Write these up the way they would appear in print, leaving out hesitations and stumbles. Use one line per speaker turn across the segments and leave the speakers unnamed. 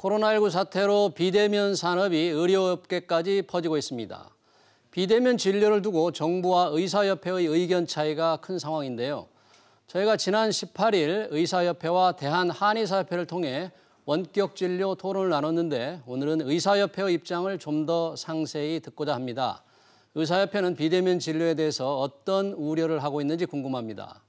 코로나19 사태로 비대면 산업이 의료업계까지 퍼지고 있습니다. 비대면 진료를 두고 정부와 의사협회의 의견 차이가 큰 상황인데요. 저희가 지난 18일 의사협회와 대한한의사협회를 통해 원격 진료 토론을 나눴는데 오늘은 의사협회의 입장을 좀 더 상세히 듣고자 합니다. 의사협회는 비대면 진료에 대해서 어떤 우려를 하고 있는지 궁금합니다.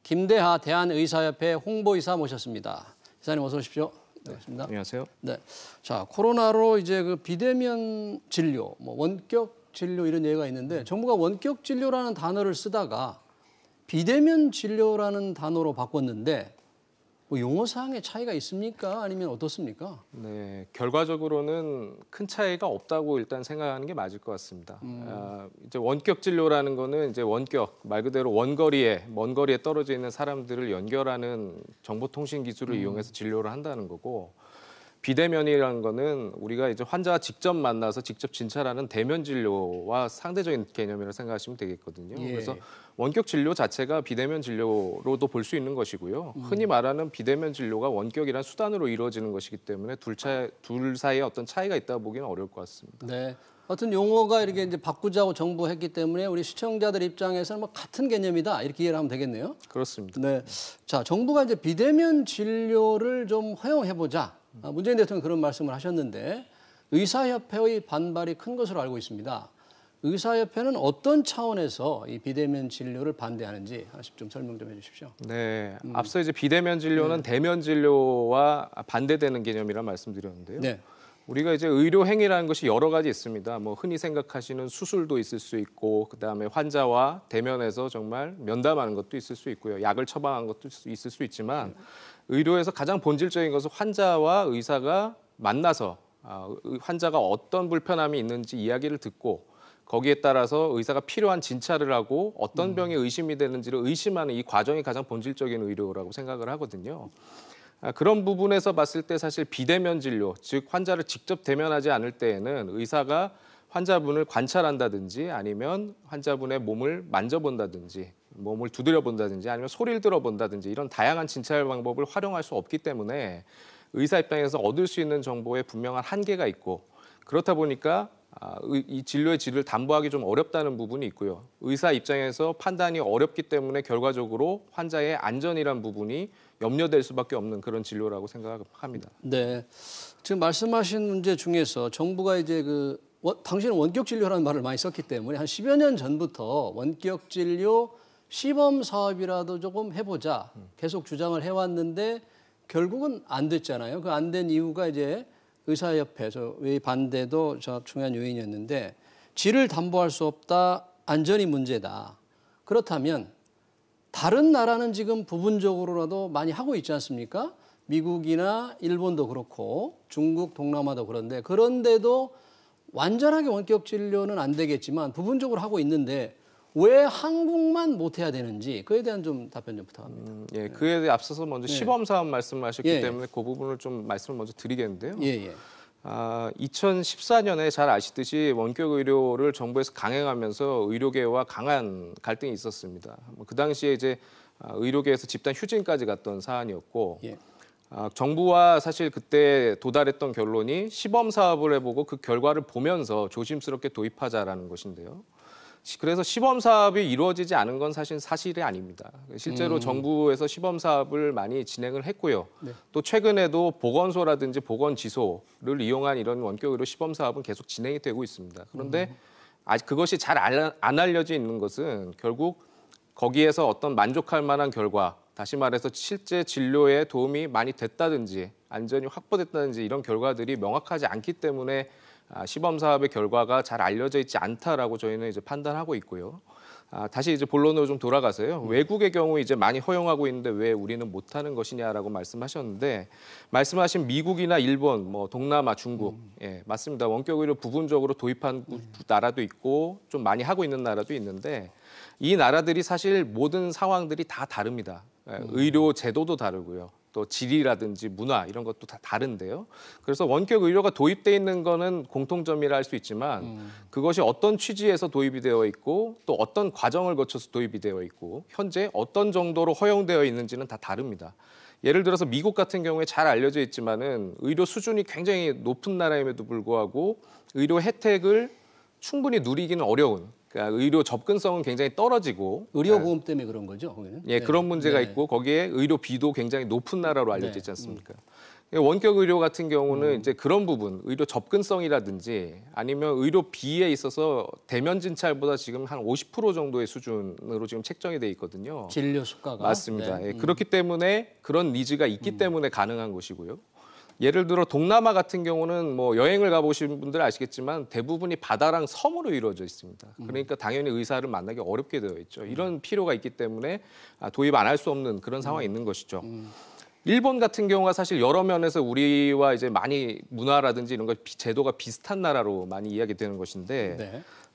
김대하 대한의사협회 홍보이사 모셨습니다. 이사님 어서 오십시오.
네, 반갑습니다. 안녕하세요.
네, 자 코로나로 이제 그 비대면 진료, 원격 진료 이런 얘기가 있는데 정부가 원격 진료라는 단어를 쓰다가 비대면 진료라는 단어로 바꿨는데 용어상의 차이가 있습니까? 아니면 어떻습니까?
네, 결과적으로는 큰 차이가 없다고 일단 생각하는 게 맞을 것 같습니다. 이제 원격 진료라는 거는 이제 원격 말 그대로 원거리에 먼 거리에 떨어져 있는 사람들을 연결하는 정보통신 기술을 이용해서 진료를 한다는 거고. 비대면이라는 거는 우리가 이제 환자와 직접 만나서 직접 진찰하는 대면 진료와 상대적인 개념이라고 생각하시면 되겠거든요.
예.
그래서 원격 진료 자체가 비대면 진료로도 볼 수 있는 것이고요. 흔히 말하는 비대면 진료가 원격이란 수단으로 이루어지는 것이기 때문에 둘 사이에 어떤 차이가 있다고 보기는 어려울 것 같습니다.
네. 하여튼 용어가 이렇게 이제 바꾸자고 정부 했기 때문에 우리 시청자들 입장에서는 같은 개념이다 이렇게 이해를 하면 되겠네요.
그렇습니다.
네. 자, 정부가 이제 비대면 진료를 좀 허용해보자. 문재인 대통령이 그런 말씀을 하셨는데 의사협회의 반발이 큰 것으로 알고 있습니다. 의사협회는 어떤 차원에서 이 비대면 진료를 반대하는지 하나씩 좀 설명 좀 해주십시오.
네, 앞서 이제 비대면 진료는 대면 진료와 반대되는 개념이라 말씀드렸는데요.
네.
우리가 이제 의료 행위라는 것이 여러 가지 있습니다. 흔히 생각하시는 수술도 있을 수 있고, 그다음에 환자와 대면해서 정말 면담하는 것도 있을 수 있고요. 약을 처방하는 것도 있을 수 있지만 의료에서 가장 본질적인 것은 환자와 의사가 만나서 환자가 어떤 불편함이 있는지 이야기를 듣고 거기에 따라서 의사가 필요한 진찰을 하고 어떤 병에 의심이 되는지를 의심하는 이 과정이 가장 본질적인 의료라고 생각을 하거든요. 그런 부분에서 봤을 때 사실 비대면 진료, 즉 환자를 직접 대면하지 않을 때에는 의사가 환자분을 관찰한다든지 아니면 환자분의 몸을 만져본다든지 몸을 두드려 본다든지 아니면 소리를 들어본다든지 이런 다양한 진찰 방법을 활용할 수 없기 때문에 의사 입장에서 얻을 수 있는 정보에 분명한 한계가 있고 그렇다 보니까 이 진료의 질을 담보하기 좀 어렵다는 부분이 있고요. 의사 입장에서 판단이 어렵기 때문에 결과적으로 환자의 안전이란 부분이 염려될 수밖에 없는 그런 진료라고 생각합니다.
네, 지금 말씀하신 문제 중에서 정부가 이제 당신은 원격 진료라는 말을 많이 썼기 때문에 한 10여 년 전부터 원격 진료 시범 사업이라도 조금 해보자 계속 주장을 해왔는데 결국은 안 됐잖아요. 그 안 된 이유가 이제 의사협회의 반대도 중요한 요인이었는데 질을 담보할 수 없다, 안전이 문제다. 그렇다면 다른 나라는 지금 부분적으로라도 많이 하고 있지 않습니까? 미국이나 일본도 그렇고 중국, 동남아도 그런데도 완전하게 원격 진료는 안 되겠지만 부분적으로 하고 있는데 왜 한국만 못해야 되는지 그에 대한 좀 답변 좀 부탁합니다.
예, 그에 앞서서 먼저 시범 사업 말씀하셨기 때문에 그 부분을 좀 말씀을 먼저 드리겠는데요. 2014년에 잘 아시듯이 원격 의료를 정부에서 강행하면서 의료계와 강한 갈등이 있었습니다. 그 당시에 이제 의료계에서 집단 휴진까지 갔던 사안이었고 정부와 사실 그때 도달했던 결론이 시범 사업을 해보고 그 결과를 보면서 조심스럽게 도입하자라는 것인데요. 그래서 시범 사업이 이루어지지 않은 건 사실이 아닙니다. 실제로 정부에서 시범 사업을 많이 진행을 했고요. 또 최근에도 보건소라든지 보건지소를 이용한 이런 원격 의료 시범 사업은 계속 진행이 되고 있습니다. 그런데 아직 그것이 잘 안 알려져 있는 것은 결국 거기에서 어떤 만족할 만한 결과, 다시 말해서 실제 진료에 도움이 많이 됐다든지 안전이 확보됐다든지 이런 결과들이 명확하지 않기 때문에 시범 사업의 결과가 잘 알려져 있지 않다라고 저희는 이제 판단하고 있고요. 다시 이제 본론으로 좀 돌아가서요. 외국의 경우 이제 많이 허용하고 있는데 왜 우리는 못하는 것이냐라고 말씀하셨는데 말씀하신 미국이나 일본, 동남아, 중국, 맞습니다. 원격 의료 부분적으로 도입한 나라도 있고 좀 많이 하고 있는 나라도 있는데 이 나라들이 사실 모든 상황들이 다 다릅니다. 의료 제도도 다르고요. 또 질이라든지 문화 이런 것도 다 다른데요. 그래서 원격 의료가 도입돼 있는 거는 공통점이라 할 수 있지만 그것이 어떤 취지에서 도입이 되어 있고 또 어떤 과정을 거쳐서 도입이 되어 있고 현재 어떤 정도로 허용되어 있는지는 다 다릅니다. 예를 들어서 미국 같은 경우에 잘 알려져 있지만은 의료 수준이 굉장히 높은 나라임에도 불구하고 의료 혜택을 충분히 누리기는 어려운, 그러니까 의료 접근성은 굉장히 떨어지고
의료보험 때문에 그런 거죠, 거기는?
예,
네.
그런 문제가
네.
있고 거기에 의료비도 굉장히 높은 나라로 알려져
네.
있지 않습니까? 원격 의료 같은 경우는 이제 그런 부분, 의료 접근성이라든지 아니면 의료비에 있어서 대면 진찰보다 지금 한 50% 정도의 수준으로 지금 책정이 돼 있거든요.
진료 수가가.
맞습니다.
네.
예, 그렇기 때문에 그런 니즈가 있기 때문에 가능한 것이고요. 예를 들어 동남아 같은 경우는 뭐 여행을 가보신 분들 아시겠지만 대부분이 바다랑 섬으로 이루어져 있습니다. 그러니까 당연히 의사를 만나기 어렵게 되어 있죠. 이런 필요가 있기 때문에 도입 안 할 수 없는 그런 상황이 있는 것이죠. 일본 같은 경우가 사실 여러 면에서 우리와 이제 많이 문화라든지 이런 거 제도가 비슷한 나라로 많이 이야기되는 것인데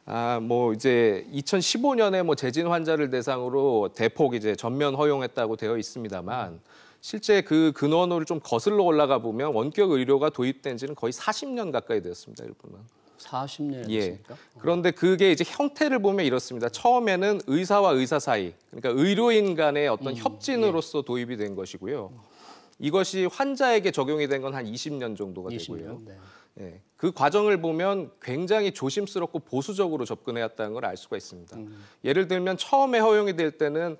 네.
뭐 이제 2015년에 뭐 재진 환자를 대상으로 대폭 이제 전면 허용했다고 되어 있습니다만 실제 그 근원을 좀 거슬러 올라가 보면 원격 의료가 도입된 지는 거의 40년 가까이 되었습니다, 일본은.
40년이
예.
됐습니까?
그런데 그게 이제 형태를 보면 이렇습니다. 처음에는 의사와 의사 사이, 그러니까 의료인 간의 어떤 협진으로서 도입이 된 것이고요. 이것이 환자에게 적용이 된 건 한 20년 정도가
20년,
되고요.
네.
예. 그 과정을 보면 굉장히 조심스럽고 보수적으로 접근해왔다는 걸 알 수가 있습니다. 예를 들면 처음에 허용이 될 때는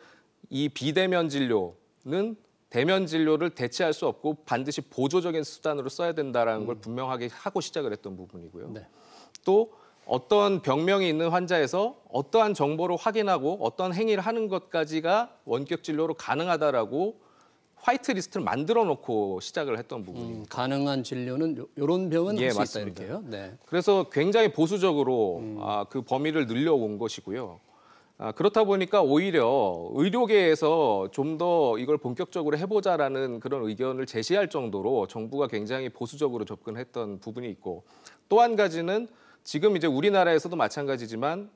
이 비대면 진료는 대면 진료를 대체할 수 없고 반드시 보조적인 수단으로 써야 된다는 걸 분명하게 하고 시작을 했던 부분이고요.
네.
또 어떤 병명이 있는 환자에서 어떠한 정보를 확인하고 어떤 행위를 하는 것까지가 원격 진료로 가능하다라고 화이트 리스트를 만들어 놓고 시작을 했던 부분입니다.
가능한 진료는 이런 병은
예,
할 수 있다
맞습니다.
이렇게요. 네.
그래서 굉장히 보수적으로 그 범위를 늘려온 것이고요. 그렇다 보니까 오히려 의료계에서 좀 더 이걸 본격적으로 해보자라는 그런 의견을 제시할 정도로 정부가 굉장히 보수적으로 접근했던 부분이 있고 또 한 가지는 지금 이제 우리나라에서도 마찬가지지만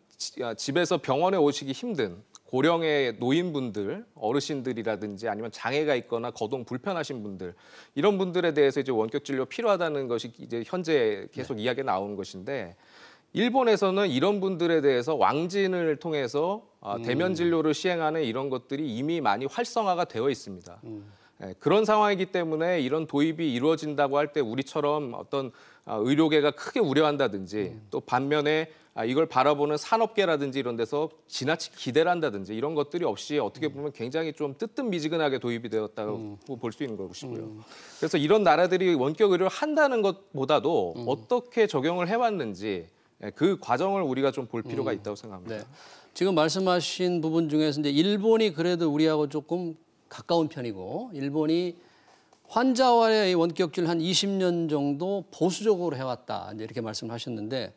집에서 병원에 오시기 힘든 고령의 노인분들, 어르신들이라든지 아니면 장애가 있거나 거동 불편하신 분들 이런 분들에 대해서 이제 원격 진료 필요하다는 것이 이제 현재 계속 이야기가 나오는 것인데 일본에서는 이런 분들에 대해서 왕진을 통해서 대면 진료를 시행하는 이런 것들이 이미 많이 활성화가 되어 있습니다. 그런 상황이기 때문에 이런 도입이 이루어진다고 할 때 우리처럼 어떤 의료계가 크게 우려한다든지 또 반면에 이걸 바라보는 산업계라든지 이런 데서 지나치게 기대를 한다든지 이런 것들이 없이 어떻게 보면 굉장히 좀 뜨뜻미지근하게 도입이 되었다고 볼 수 있는 것이고요. 그래서 이런 나라들이 원격 의료를 한다는 것보다도 어떻게 적용을 해왔는지 그 과정을 우리가 좀 볼 필요가 있다고 생각합니다.
네. 지금 말씀하신 부분 중에서 이제 일본이 그래도 우리하고 조금 가까운 편이고 일본이 환자와의 원격질 한 20년 정도 보수적으로 해왔다 이제 이렇게 말씀하셨는데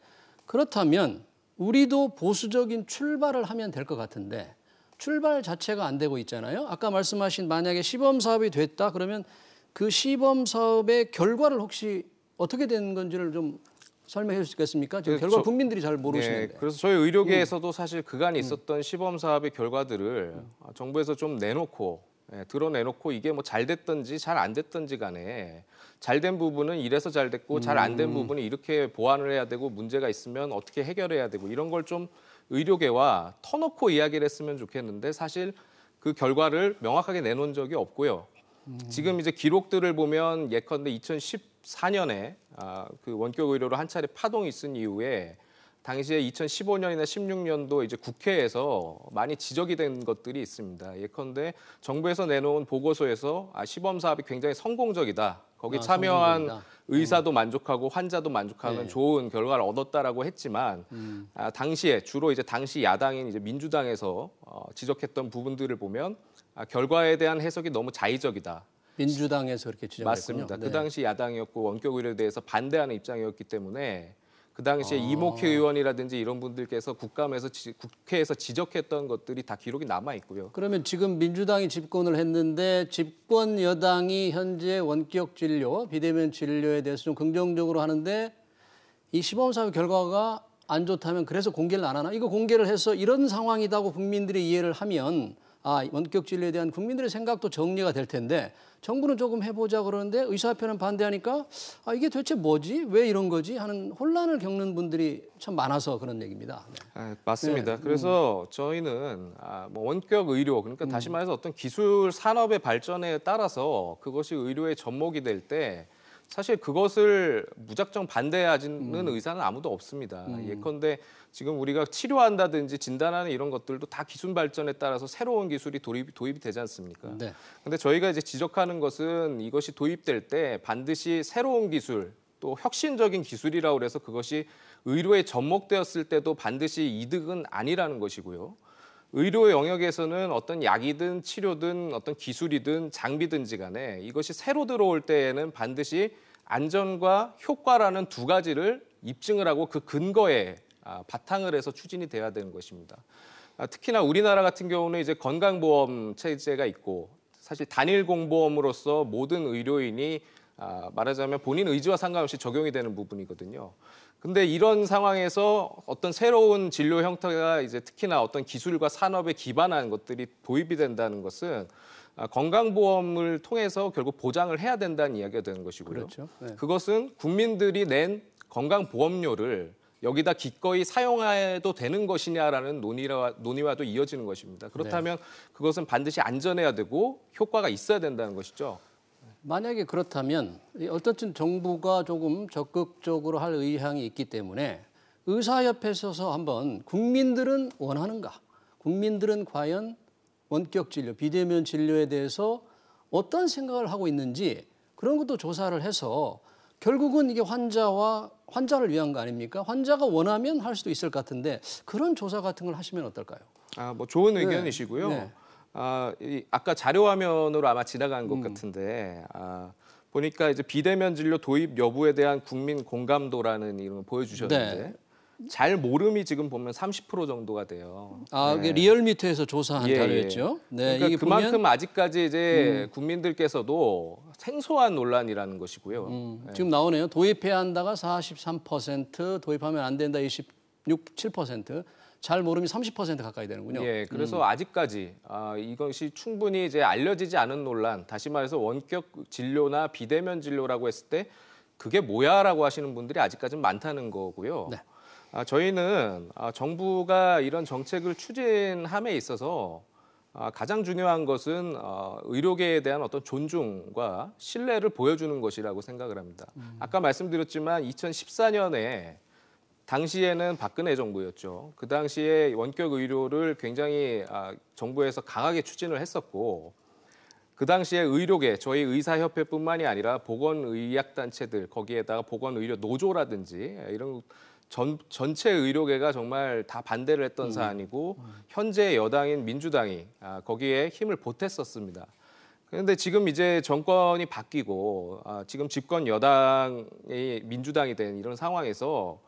그렇다면 우리도 보수적인 출발을 하면 될 것 같은데 출발 자체가 안 되고 있잖아요. 아까 말씀하신 만약에 시범 사업이 됐다 그러면 그 시범 사업의 결과를 혹시 어떻게 된 건지를 좀 설명해 주시겠습니까? 지금 결과 국민들이 잘 모르시는데.
네, 그래서 저희 의료계에서도 사실 그간 있었던 시범 사업의 결과들을 정부에서 좀 내놓고 드러내놓고 이게 뭐 잘 됐든지 잘 안 됐든지 간에 잘된 부분은 이래서 잘 됐고 잘 안 된 부분은 이렇게 보완을 해야 되고 문제가 있으면 어떻게 해결해야 되고 이런 걸 좀 의료계와 터놓고 이야기를 했으면 좋겠는데 사실 그 결과를 명확하게 내놓은 적이 없고요. 지금 이제 기록들을 보면 예컨대 2014년에 그 원격 의료로 한 차례 파동이 있은 이후에 당시에 2015년이나 16년도 이제 국회에서 많이 지적이 된 것들이 있습니다. 예컨대 정부에서 내놓은 보고서에서 시범 사업이 굉장히 성공적이다. 거기 참여한 성공적이다. 의사도 만족하고 환자도 만족하는 좋은 결과를 얻었다라고 했지만 당시에 주로 이제 당시 야당인 이제 민주당에서 지적했던 부분들을 보면 결과에 대한 해석이 너무 자의적이다.
민주당에서 그렇게 지적했군요.
맞습니다. 네. 그 당시 야당이었고 원격 의료에 대해서 반대하는 입장이었기 때문에 그 당시에 이목희 의원이라든지 이런 분들께서 국회에서 지적했던 것들이 다 기록이 남아 있고요.
그러면 지금 민주당이 집권을 했는데 집권 여당이 현재 원격 진료, 비대면 진료에 대해서 좀 긍정적으로 하는데 이 시범 사업 결과가 안 좋다면 그래서 공개를 안 하나? 이거 공개를 해서 이런 상황이라고 국민들이 이해를 하면 원격 진료에 대한 국민들의 생각도 정리가 될 텐데 정부는 조금 해보자 그러는데 의사협회는 반대하니까 아, 이게 도대체 뭐지? 왜 이런 거지? 하는 혼란을 겪는 분들이 참 많아서 그런 얘기입니다. 네.
맞습니다. 그래서 저희는 뭐 원격 의료, 그러니까 다시 말해서 어떤 기술 산업의 발전에 따라서 그것이 의료의 접목이 될 때 사실 그것을 무작정 반대하는 의사는 아무도 없습니다. 예컨대 지금 우리가 치료한다든지 진단하는 이런 것들도 다 기술 발전에 따라서 새로운 기술이 도입이 되지 않습니까? 네. 근데 저희가 이제 지적하는 것은 이것이 도입될 때 반드시 새로운 기술, 또 혁신적인 기술이라고 그래서 그것이 의료에 접목되었을 때도 반드시 이득은 아니라는 것이고요. 의료 영역에서는 어떤 약이든 치료든 어떤 기술이든 장비든지 간에 이것이 새로 들어올 때에는 반드시 안전과 효과라는 두 가지를 입증을 하고 그 근거에 바탕을 해서 추진이 돼야 되는 것입니다. 특히나 우리나라 같은 경우는 이제 건강보험 체제가 있고 사실 단일 공보험으로서 모든 의료인이 말하자면 본인 의지와 상관없이 적용이 되는 부분이거든요. 근데 이런 상황에서 어떤 새로운 진료 형태가 이제 특히나 어떤 기술과 산업에 기반한 것들이 도입이 된다는 것은 건강보험을 통해서 결국 보장을 해야 된다는 이야기가 되는 것이고요.
그렇죠. 네.
그것은 국민들이 낸 건강보험료를 여기다 기꺼이 사용해도 되는 것이냐라는 논의와도 이어지는 것입니다. 그렇다면 그것은 반드시 안전해야 되고 효과가 있어야 된다는 것이죠.
만약에 그렇다면 어떻든 정부가 조금 적극적으로 할 의향이 있기 때문에 의사협회에서 한번 국민들은 원하는가? 국민들은 과연 원격 진료, 비대면 진료에 대해서 어떤 생각을 하고 있는지 그런 것도 조사를 해서 결국은 이게 환자를 위한 거 아닙니까? 환자가 원하면 할 수도 있을 것 같은데 그런 조사 같은 걸 하시면 어떨까요?
뭐 좋은 의견이시고요.
네.
아까 자료 화면으로 아마 지나간 것 같은데 보니까 이제 비대면 진료 도입 여부에 대한 국민 공감도라는 이런 걸 보여주셨는데
네.
잘 모름이 지금 보면 30% 정도가 돼요.
이게 리얼미터에서 조사한 자료였죠. 네,
그러니까
이게
그만큼
보면
아직까지 이제 국민들께서도 생소한 논란이라는 것이고요.
지금 나오네요. 도입해야 한다가 43%, 도입하면 안 된다 27%, 잘 모름이 30% 가까이 되는군요.
예, 그래서 아직까지 이것이 충분히 이제 알려지지 않은 논란, 다시 말해서 원격 진료나 비대면 진료라고 했을 때 그게 뭐야라고 하시는 분들이 아직까지는 많다는 거고요. 네. 저희는 정부가 이런 정책을 추진함에 있어서 가장 중요한 것은 의료계에 대한 어떤 존중과 신뢰를 보여주는 것이라고 생각을 합니다. 아까 말씀드렸지만 2014년에 당시에는 박근혜 정부였죠. 그 당시에 원격 의료를 굉장히 정부에서 강하게 추진을 했었고 그 당시에 의료계, 저희 의사협회뿐만이 아니라 보건의학단체들, 거기에다가 보건의료 노조라든지 이런 전체 의료계가 정말 다 반대를 했던 사안이고 현재 여당인 민주당이 거기에 힘을 보탰었습니다. 그런데 지금 이제 정권이 바뀌고 지금 집권 여당이 민주당이 된 이런 상황에서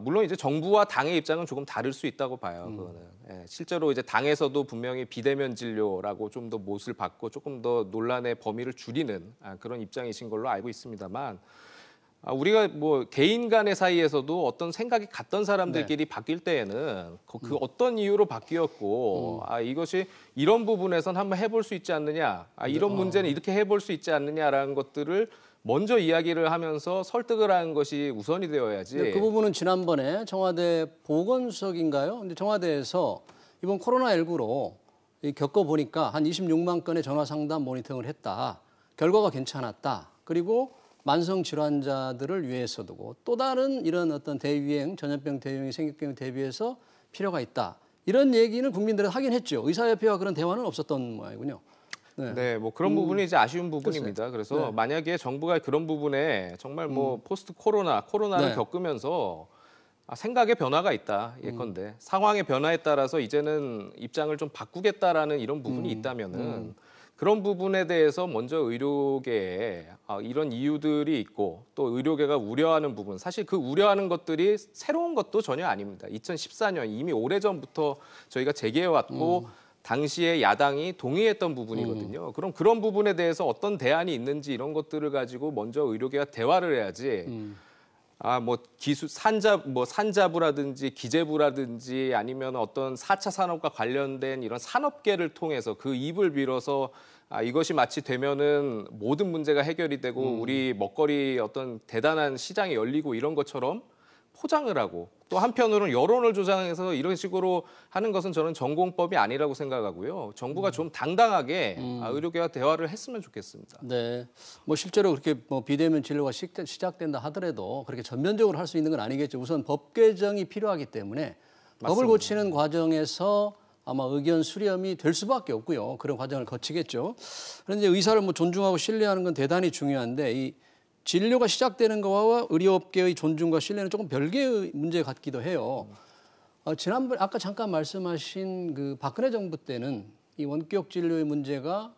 물론 이제 정부와 당의 입장은 조금 다를 수 있다고 봐요. 그거는 실제로 이제 당에서도 분명히 비대면 진료라고 좀 더 못을 받고 조금 더 논란의 범위를 줄이는 그런 입장이신 걸로 알고 있습니다만. 우리가 뭐 개인 간의 사이에서도 어떤 생각이 같던 사람들끼리 바뀔 때에는 그 어떤 이유로 바뀌었고 이것이 이런 부분에선 한번 해볼 수 있지 않느냐, 이런 문제는 이렇게 해볼 수 있지 않느냐라는 것들을 먼저 이야기를 하면서 설득을 하는 것이 우선이 되어야지.
네, 그 부분은 지난번에 청와대 보건수석인가요? 근데 청와대에서 이번 코로나19로 겪어보니까 한 26만 건의 전화 상담 모니터링을 했다. 결과가 괜찮았다. 그리고 만성 질환자들을 위해서 두고 또 다른 이런 어떤 대유행, 전염병 대유행이 생길 경우 대비해서 필요가 있다. 이런 얘기는 국민들은 하긴 했죠. 의사협회와 그런 대화는 없었던 모양이군요.
네, 뭐 그런 부분이 이제 아쉬운 부분입니다. 그래서 만약에 정부가 그런 부분에 정말 뭐 포스트 코로나를 겪으면서 생각의 변화가 있다. 예컨대 상황의 변화에 따라서 이제는 입장을 좀 바꾸겠다라는 이런 부분이 있다면은 그런 부분에 대해서 먼저 의료계에 이런 이유들이 있고 또 의료계가 우려하는 부분, 사실 그 우려하는 것들이 새로운 것도 전혀 아닙니다. 2014년 이미 오래전부터 저희가 제기해왔고 당시에 야당이 동의했던 부분이거든요. 그럼 그런 부분에 대해서 어떤 대안이 있는지 이런 것들을 가지고 먼저 의료계가 대화를 해야지. 뭐 산자부라든지 기재부라든지 아니면 어떤 4차 산업과 관련된 이런 산업계를 통해서 그 입을 빌어서 이것이 마치 되면은 모든 문제가 해결이 되고 우리 먹거리 어떤 대단한 시장이 열리고 이런 것처럼 포장을 하고 또 한편으로는 여론을 조장해서 이런 식으로 하는 것은 저는 전공법이 아니라고 생각하고요. 정부가 좀 당당하게 의료계와 대화를 했으면 좋겠습니다.
네, 뭐 실제로 그렇게 뭐 비대면 진료가 시작된다 하더라도 그렇게 전면적으로 할 수 있는 건 아니겠죠. 우선 법 개정이 필요하기 때문에
맞습니다.
법을 고치는 과정에서 아마 의견 수렴이 될 수밖에 없고요. 그런 과정을 거치겠죠. 그런데 의사를 뭐 존중하고 신뢰하는 건 대단히 중요한데 이 진료가 시작되는 거와 의료업계의 존중과 신뢰는 조금 별개의 문제 같기도 해요. 지난번 아까 잠깐 말씀하신 그 박근혜 정부 때는 이 원격 진료의 문제가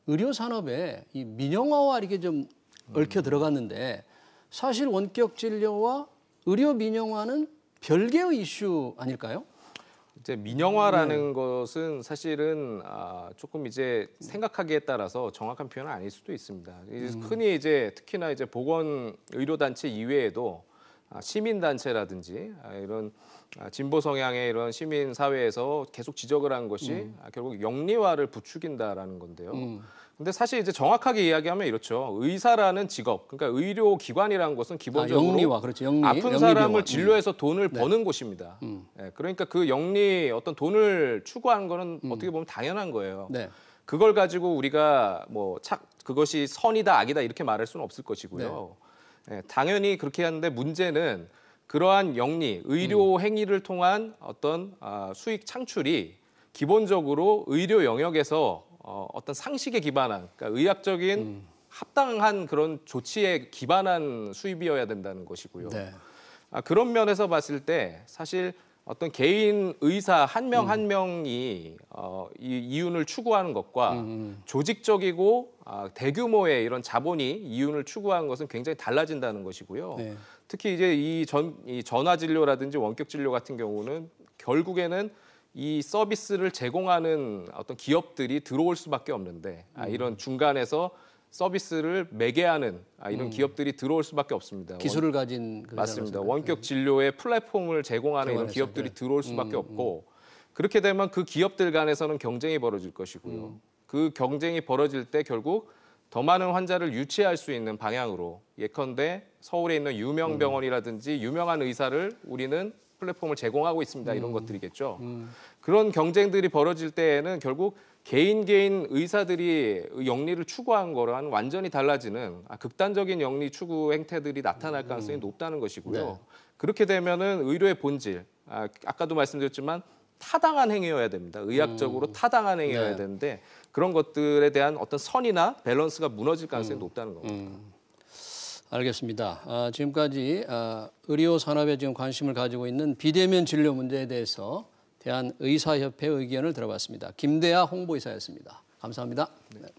의료 산업에 이 민영화와 이렇게 좀 얽혀 들어갔는데 사실 원격 진료와 의료 민영화는 별개의 이슈 아닐까요?
이제 민영화라는 것은 사실은 조금 이제 생각하기에 따라서 정확한 표현은 아닐 수도 있습니다. 흔히 이제 특히나 이제 보건의료단체 이외에도 시민단체라든지 이런 진보 성향의 이런 시민 사회에서 계속 지적을 한 것이 결국 영리화를 부추긴다라는 건데요. 근데 사실 이제 정확하게 이야기하면 이렇죠. 의사라는 직업, 그러니까 의료기관이라는 것은 기본적으로
영리화, 그렇죠.
아픈 사람을 진료해서 돈을 버는 곳입니다. 네, 그러니까 그 어떤 돈을 추구하는 거는 어떻게 보면 당연한 거예요.
네.
그걸 가지고 우리가 그것이 선이다 악이다 이렇게 말할 수는 없을 것이고요. 네, 당연히 그렇게 하는데 문제는 그러한 영리, 의료 행위를 통한 어떤 수익 창출이 기본적으로 의료 영역에서 어떤 상식에 기반한, 그러니까 의학적인 합당한 그런 조치에 기반한 수입이어야 된다는 것이고요.
네.
그런 면에서 봤을 때 사실 어떤 개인 의사 한 명 한 명이 이 이윤을 추구하는 것과 조직적이고 대규모의 이런 자본이 이윤을 추구하는 것은 굉장히 달라진다는 것이고요.
네.
특히 이제 이 전화 진료라든지 원격 진료 같은 경우는 결국에는 이 서비스를 제공하는 어떤 기업들이 들어올 수밖에 없는데 이런 중간에서 서비스를 매개하는 이런 기업들이 들어올 수밖에 없습니다.
기술을 가진
맞습니다. 원격 진료의 플랫폼을 제공하는 이런 기업들이 들어올 수밖에 없고 그렇게 되면 그 기업들 간에서는 경쟁이 벌어질 것이고요. 그 경쟁이 벌어질 때 결국 더 많은 환자를 유치할 수 있는 방향으로 예컨대 서울에 있는 유명 병원이라든지 유명한 의사를 우리는 플랫폼을 제공하고 있습니다. 이런 것들이겠죠. 그런 경쟁들이 벌어질 때에는 결국 개인 의사들이 영리를 추구한 거랑 완전히 달라지는 극단적인 영리 추구 행태들이 나타날 가능성이 높다는 것이고요.
네.
그렇게 되면은 의료의 본질, 아까도 말씀드렸지만 타당한 행위여야 됩니다. 의학적으로 타당한 행위여야 되는데 그런 것들에 대한 어떤 선이나 밸런스가 무너질 가능성이 높다는 겁니다.
알겠습니다. 지금까지 의료 산업에 지금 관심을 가지고 있는 비대면 진료 문제에 대해서 대한의사협회 의견을 들어봤습니다. 김대하 홍보이사였습니다. 감사합니다. 네.